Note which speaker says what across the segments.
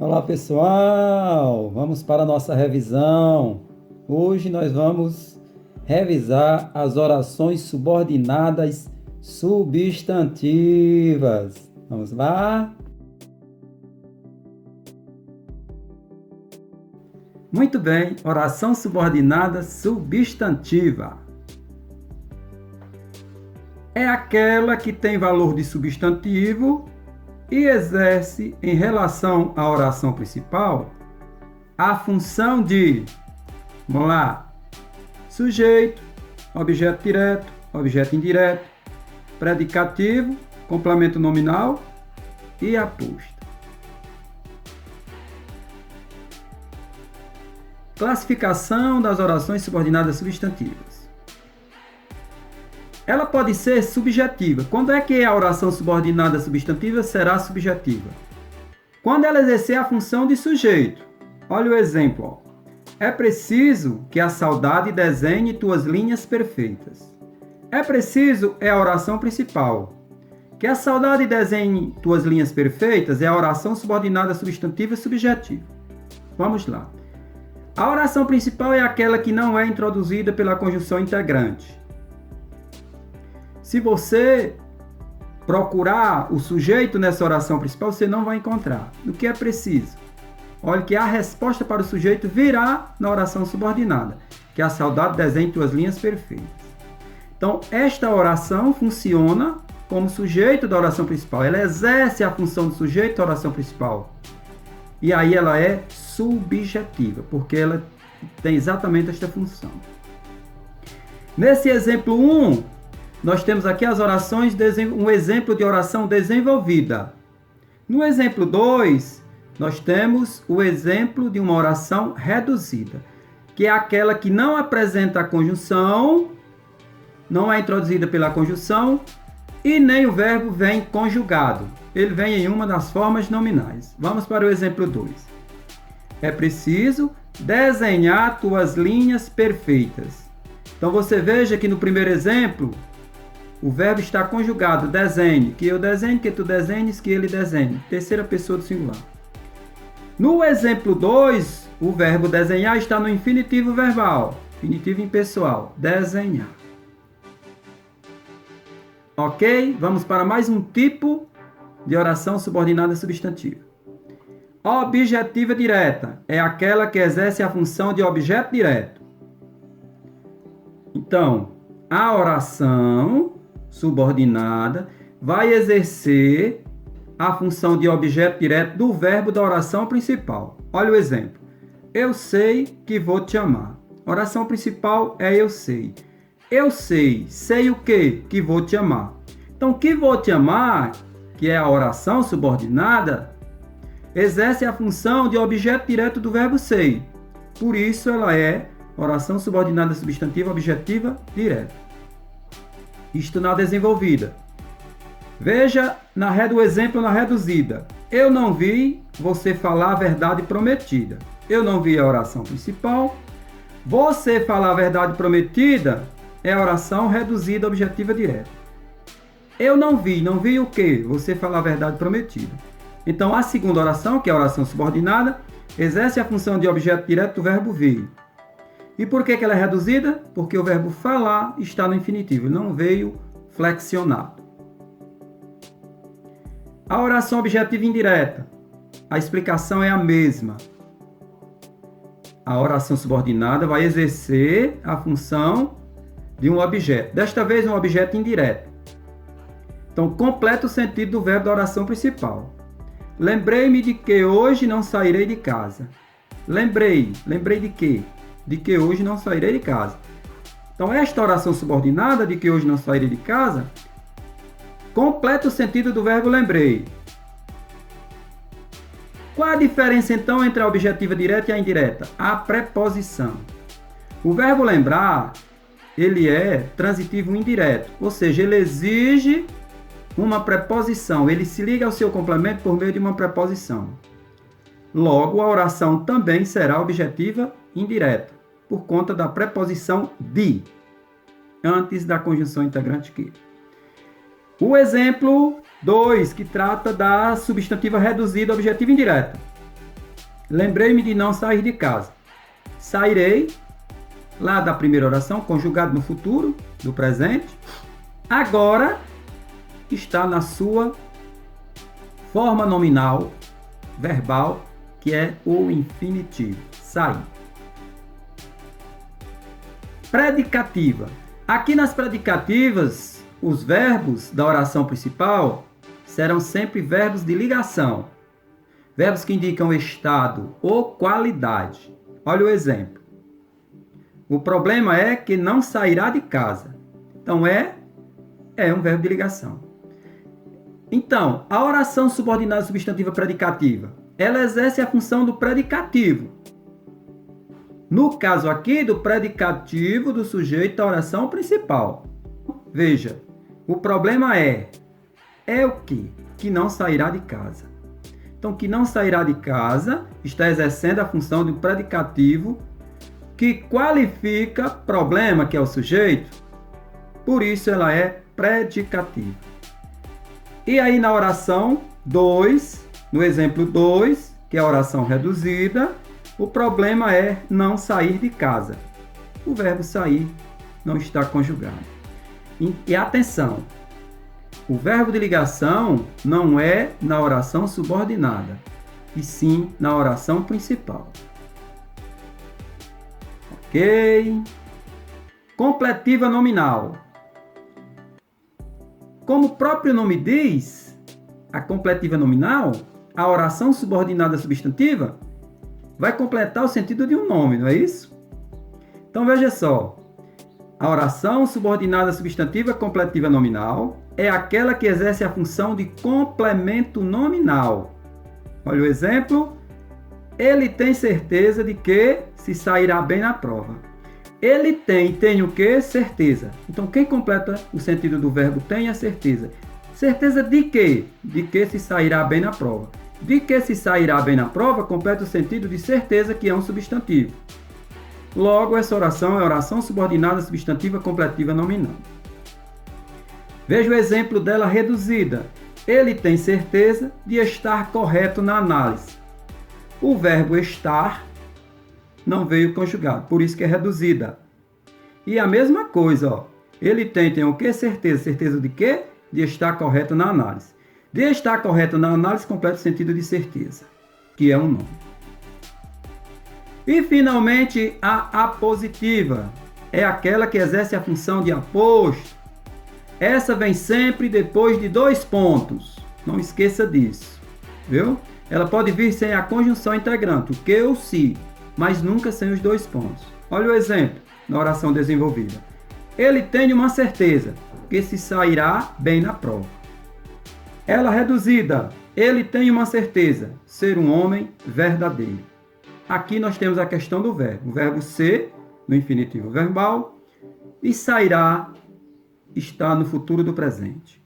Speaker 1: Olá pessoal, vamos para a nossa revisão. Hoje nós vamos revisar as orações subordinadas substantivas. Vamos lá? Muito bem, oração subordinada substantiva. É aquela que tem valor de substantivo e exerce, em relação à oração principal, a função de, vamos lá, sujeito, objeto direto, objeto indireto, predicativo, complemento nominal e aposto. Classificação das orações subordinadas substantivas. Ela pode ser subjetiva. Quando é que a oração subordinada substantiva será subjetiva? Quando ela exercer a função de sujeito. Olha o exemplo. É preciso que a saudade desenhe tuas linhas perfeitas. É preciso é a oração principal. Que a saudade desenhe tuas linhas perfeitas é a oração subordinada substantiva subjetiva. Vamos lá. A oração principal é aquela que não é introduzida pela conjunção integrante. Se você procurar o sujeito nessa oração principal, você não vai encontrar. O que é preciso? Olha que a resposta para o sujeito virá na oração subordinada, que a saudade desenhe tuas linhas perfeitas. Então, esta oração funciona como sujeito da oração principal. Ela exerce a função de sujeito da oração principal. E aí ela é subjetiva, porque ela tem exatamente esta função. Nesse exemplo 1, nós temos aqui as orações, um exemplo de oração desenvolvida. No exemplo 2, nós temos o exemplo de uma oração reduzida, que é aquela que não apresenta a conjunção, não é introduzida pela conjunção, e nem o verbo vem conjugado. Ele vem em uma das formas nominais. Vamos para o exemplo 2. É preciso desenhar tuas linhas perfeitas. Então você veja que no primeiro exemplo, o verbo está conjugado, desenhe, que eu desenhe, que tu desenhes, que ele desenhe. Terceira pessoa do singular. No exemplo 2, o verbo desenhar está no infinitivo verbal, infinitivo impessoal, desenhar. Ok? Vamos para mais um tipo de oração subordinada substantiva. Objetiva direta é aquela que exerce a função de objeto direto. Então, a oração subordinada vai exercer a função de objeto direto do verbo da oração principal. Olha o exemplo. Eu sei que vou te amar. Oração principal é eu sei. Eu sei o quê? Que vou te amar. Então, que vou te amar, que é a oração subordinada, exerce a função de objeto direto do verbo sei. Por isso, ela é oração subordinada substantiva objetiva direta. Isto na desenvolvida. Veja o exemplo na reduzida. Eu não vi você falar a verdade prometida. Eu não vi a oração principal. Você falar a verdade prometida é a oração reduzida objetiva direta. Eu não vi o quê? Você falar a verdade prometida. Então, a segunda oração, que é a oração subordinada, exerce a função de objeto direto do verbo vir. E por que ela é reduzida? Porque o verbo falar está no infinitivo, não veio flexionado. A oração objetiva indireta. A explicação é a mesma. A oração subordinada vai exercer a função de um objeto. Desta vez, um objeto indireto. Então, completa o sentido do verbo da oração principal. Lembrei-me de que hoje não sairei de casa. Lembrei de quê? De que hoje não sairei de casa. Então, esta oração subordinada de que hoje não sairei de casa completa o sentido do verbo lembrei. Qual a diferença, então, entre a objetiva direta e a indireta? A preposição. O verbo lembrar, ele é transitivo indireto, ou seja, ele exige uma preposição, ele se liga ao seu complemento por meio de uma preposição. Logo, a oração também será objetiva indireta, por conta da preposição de, antes da conjunção integrante que. O exemplo 2, que trata da substantiva reduzida objetiva indireta. Lembrei-me de não sair de casa. Sairei, lá da primeira oração, conjugado no futuro, do presente. Agora está na sua forma nominal, verbal, que é o infinitivo. Sair. Predicativa. Aqui nas predicativas, os verbos da oração principal serão sempre verbos de ligação. Verbos que indicam estado ou qualidade. Olha o exemplo. O problema é que não sairá de casa. Então, é um verbo de ligação. Então, a oração subordinada substantiva predicativa, ela exerce a função do predicativo. No caso aqui, do predicativo do sujeito da oração principal. Veja, o problema é o quê? Que não sairá de casa. Então, que não sairá de casa está exercendo a função de um predicativo que qualifica problema, que é o sujeito. Por isso, ela é predicativa. E aí, na oração 2, no exemplo 2, que é a oração reduzida, o problema é não sair de casa. O verbo sair não está conjugado. E atenção! O verbo de ligação não é na oração subordinada, e sim na oração principal. Ok? Completiva nominal. Como o próprio nome diz, a completiva nominal, a oração subordinada substantiva, vai completar o sentido de um nome, não é isso? Então veja só. A oração subordinada substantiva completiva nominal é aquela que exerce a função de complemento nominal. Olha o exemplo. Ele tem certeza de que se sairá bem na prova. Ele tem o quê? Certeza. Então, quem completa o sentido do verbo tem a certeza. Certeza de quê? De que se sairá bem na prova. De que se sairá bem na prova completa o sentido de certeza, que é um substantivo. Logo, essa oração é oração subordinada substantiva completiva nominal. Veja o exemplo dela reduzida. Ele tem certeza de estar correto na análise. O verbo estar não veio conjugado, por isso que é reduzida. E a mesma coisa, ó. Ele tem o que? Certeza. Certeza de quê? De estar correto na análise. De estar correto na análise completa o sentido de certeza, que é um nome. E, finalmente, a apositiva é aquela que exerce a função de aposto. Essa vem sempre depois de 2 pontos. Não esqueça disso. Viu? Ela pode vir sem a conjunção integrante, o que ou se, mas nunca sem os 2 pontos. Olha o exemplo na oração desenvolvida. Ele tem uma certeza que se sairá bem na prova. Ela reduzida. Ele tem uma certeza, ser um homem verdadeiro. Aqui nós temos a questão do verbo. O verbo ser, no infinitivo verbal, e sairá está no futuro do presente.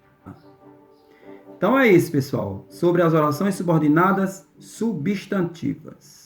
Speaker 1: Então é isso, pessoal, sobre as orações subordinadas substantivas.